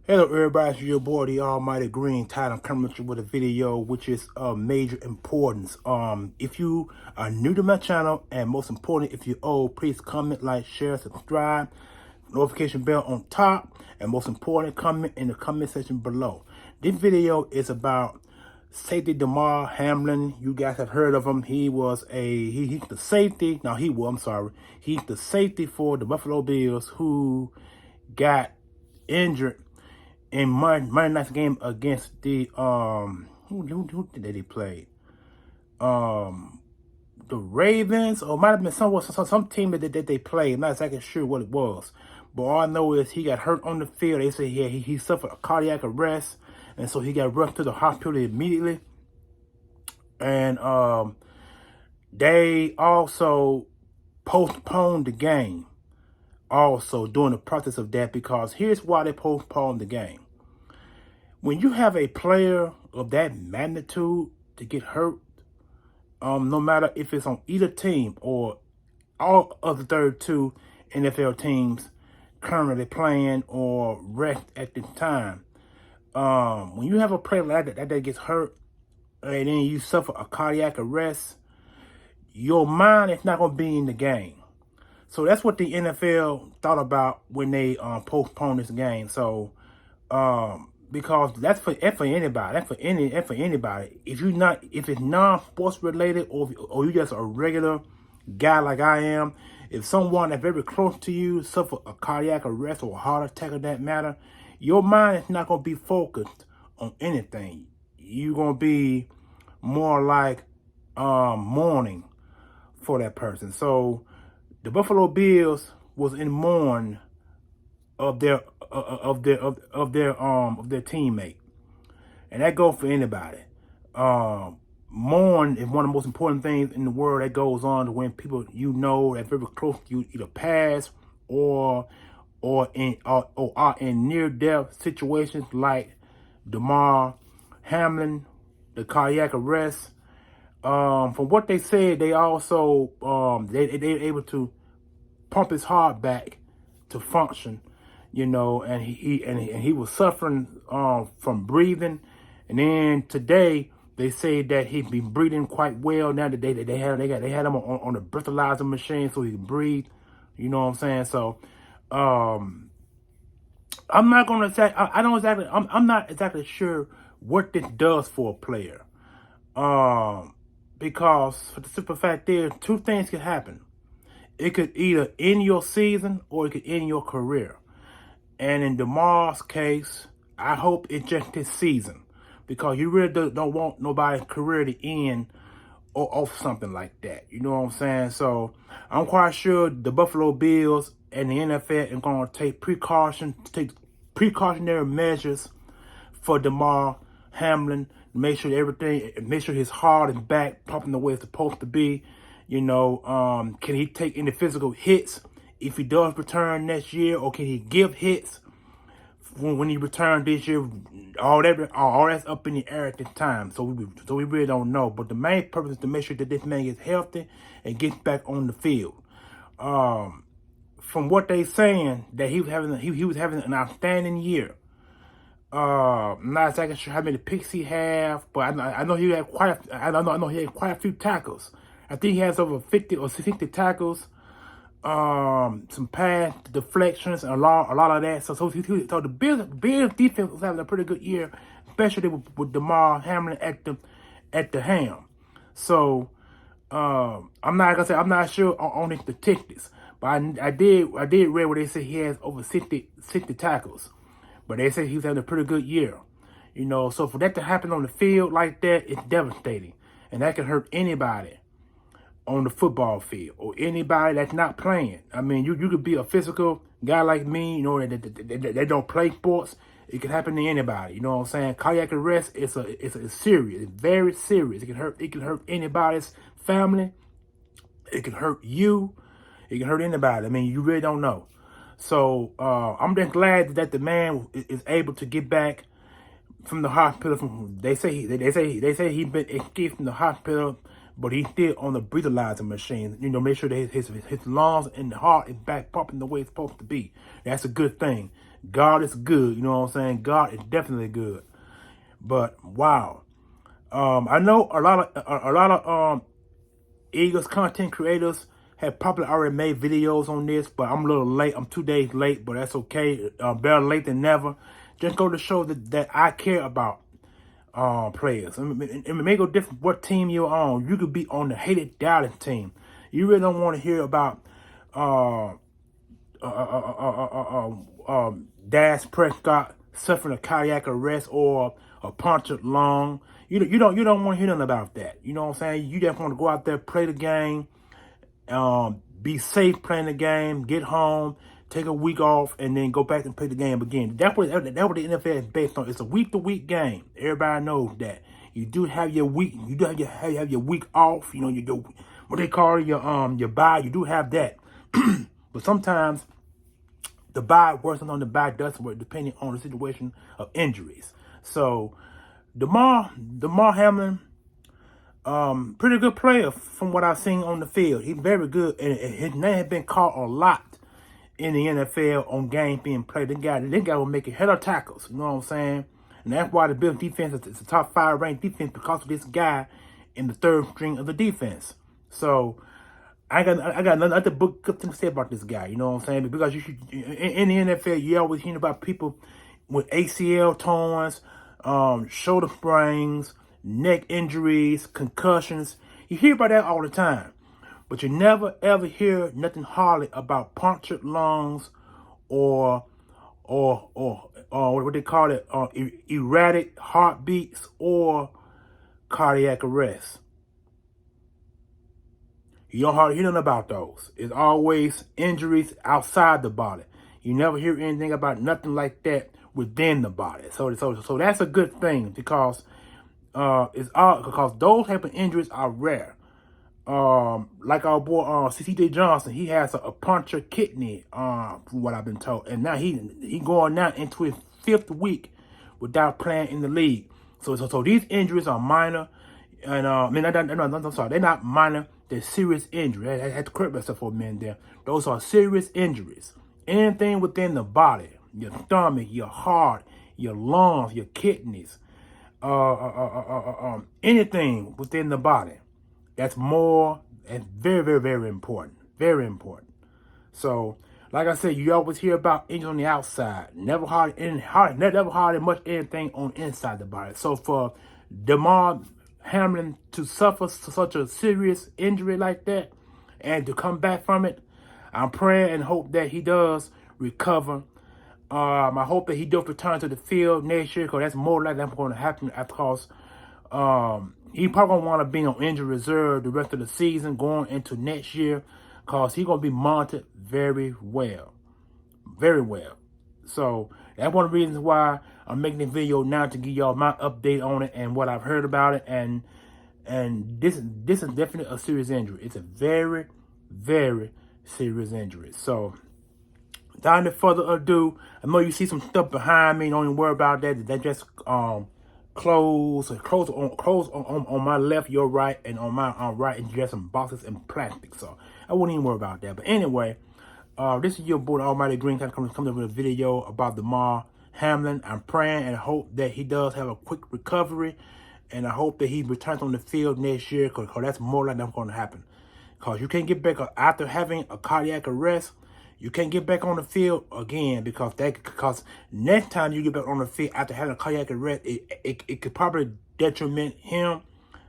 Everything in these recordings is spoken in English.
Hello everybody, it's your boy the Almighty Green Tide. I'm coming at you with a video which is of major importance. If you are new to my channel, and most important, if you're old, please comment, like, share, subscribe, notification bell on top, and most important, comment in the comment section below. This video is about safety Damar Hamlin. You guys have heard of him. He was he's the safety. No, I'm sorry. He's the safety for the Buffalo Bills who got injured in Monday night's game against the who did they play? The Ravens, or it might have been some team that they played. I'm not exactly sure what it was, but all I know is he got hurt on the field. They say he suffered a cardiac arrest, and so he got rushed to the hospital immediately. And they also postponed the game also during the process of that, because here's why they postponed the game. When you have a player of that magnitude to get hurt, no matter if it's on either team or all of the 32 NFL teams currently playing or rest at this time, when you have a player like that gets hurt and then you suffer a cardiac arrest, your mind is not going to be in the game. So that's what the NFL thought about when they postponed this game. So because that's for anybody. That's for anybody. If it's non-sports related, or you just a regular guy like I am, if someone that's very close to you suffer a cardiac arrest or a heart attack of that matter, your mind is not gonna be focused on anything. You're gonna be more like mourning for that person. So the Buffalo Bills was in mourn of their teammate, and that goes for anybody. Mourn is one of the most important things in the world that goes on to when people that very close to you either pass or are in near death situations like Damar Hamlin, the cardiac arrest. From what they said, they also they were able to pump his heart back to function, and he was suffering from breathing. And then today they say that he's been breathing quite well now that they had him on a breathalyzer machine so he can breathe. You know what I'm saying? So I'm not gonna say I'm not exactly sure what this does for a player. Because for the simple fact is, two things could happen. It could either end your season or it could end your career. And in Damar's case, I hope it's just this season, because you really don't want nobody's career to end or off something like that. You know what I'm saying? So I'm quite sure the Buffalo Bills and the NFL are going to take precautionary measures for Damar Hamlin. Make sure his heart is back pumping the way it's supposed to be. Can he take any physical hits if he does return next year, or can he give hits when he returns this year? All that's up in the air at this time. So we really don't know. But the main purpose is to make sure that this man gets healthy and gets back on the field. From what they saying, that he was having an outstanding year. I'm not exactly sure how many picks he have, but I know he had quite a few tackles. I think he has over 50 or 60 tackles, some pass deflections, and a lot of that. So the Bills defense was having a pretty good year, especially with Damar Hamlin at the helm. So I'm not sure on the statistics, but I did read where they say he has over 60 tackles. But they say he was having a pretty good year. So for that to happen on the field like that, it's devastating. And that can hurt anybody on the football field or anybody that's not playing. I mean, you could be a physical guy like me, that don't play sports. It can happen to anybody. You know what I'm saying? Cardiac arrest is serious. It's very serious. It can hurt anybody's family. It can hurt you. It can hurt anybody. I mean, you really don't know. So I'm just glad that the man is able to get back from the hospital. They say he been escaped from the hospital, but he's still on the breathalyzer machine. Make sure that his lungs and the heart is back pumping the way it's supposed to be. That's a good thing. God is good. You know what I'm saying? God is definitely good. But wow, I know a lot of Eagles content creators have probably already made videos on this, but I'm a little late. I'm 2 days late, but that's okay. Better late than never. Just go to show that I care about players. It may go different what team you're on. You could be on the hated Dallas team. You really don't want to hear about uh, Dak Prescott suffering a cardiac arrest or a punctured lung. You don't want to hear nothing about that. You know what I'm saying? You just want to go out there, play the game, be safe playing the game, get home, take a week off, and then go back and play the game again. That's what the NFL is based on. It's a week-to-week game. Everybody knows that. You do have your week. You do have your week off. You know, your what they call your bye. You do have that, but sometimes the bye works on the bye doesn't work depending on the situation of injuries. So Damar Hamlin, pretty good player from what I've seen on the field. He's very good, and his name has been called a lot in the NFL on games being played. This guy will make a hell of tackles. You know what I'm saying? And that's why the Bills defense is a top 5 ranked defense, because of this guy in the third string of the defense. So I got another good thing to say about this guy. You know what I'm saying? Because in the NFL, you always hear about people with ACL torns, shoulder sprains, neck injuries, concussions. You hear about that all the time. But you never ever hear nothing hardly about punctured lungs or what they call it, erratic heartbeats or cardiac arrest. You don't hardly hear nothing about those. It's always injuries outside the body. You never hear anything about nothing like that within the body. So that's a good thing, because because those type of injuries are rare. Like our boy CJ Johnson, he has a punctured kidney, from what I've been told, and now he going now into his 5th week without playing in the league. So these injuries are minor, and I'm sorry, they're not minor. They're serious injuries. I had to correct myself for a minute there. Those are serious injuries. Anything within the body, your stomach, your heart, your lungs, your kidneys, anything within the body. That's more and very, very, very important. Very important. So, like I said, you always hear about injuries on the outside. Never hardly much anything on inside the body. So for Damar Hamlin to suffer such a serious injury like that and to come back from it, I'm praying and hope that he does recover. I hope that he does return to the field next year, because that's more likely that's going to happen, because he probably going to want to be on injury reserve the rest of the season going into next year, because he's going to be monitored very well. Very well. So that's one of the reasons why I'm making this video now, to give y'all my update on it and what I've heard about it. And this is definitely a serious injury. It's a very, very serious injury. So without any further ado, I know you see some stuff behind me. Don't even worry about that. That just clothes on my left, your right, and on my right, and just some boxes and plastic. So I wouldn't even worry about that. But anyway, this is your boy Almighty Green coming up with a video about Damar Hamlin. I'm praying and hope that he does have a quick recovery, and I hope that he returns on the field next year, because that's more likely going to happen. Because you can't get back after having a cardiac arrest. You can't get back on the field again, because next time you get back on the field after having a cardiac arrest, it could probably detriment him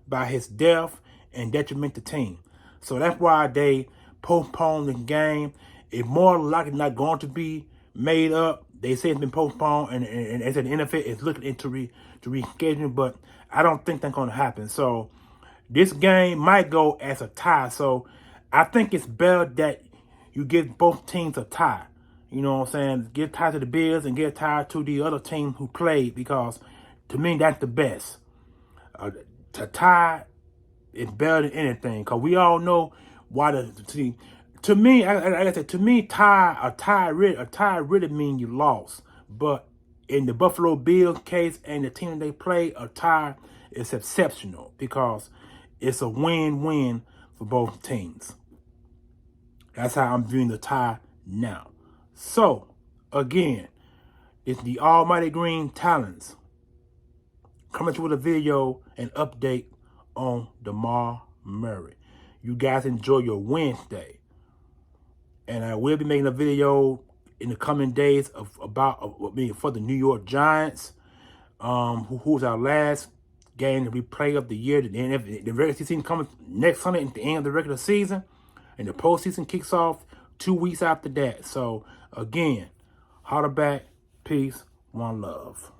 by his death and detriment the team. So that's why they postponed the game. It's more likely not going to be made up. They say it's been postponed, and as an NFL is looking into rescheduling, but I don't think that's going to happen. So this game might go as a tie. So I think it's better that you give both teams a tie. You know what I'm saying? Give a tie to the Bills and give a tie to the other team who played, because to me, that's the best. To tie is better than anything, because we all know why to me, like I said, to me, a tie really means you lost. But in the Buffalo Bills case and the team they play, a tie is exceptional, because it's a win-win for both teams. That's how I'm viewing the tie now. So, again, It's the Almighty Green Talents coming to you with a video and update on Damar Murray. You guys enjoy your Wednesday. And I will be making a video in the coming days for the New York Giants, who was our last game that we played of the year. The regular season coming next Sunday at the end of the regular season, and the postseason kicks off 2 weeks after that. So again, holler back, peace, one love.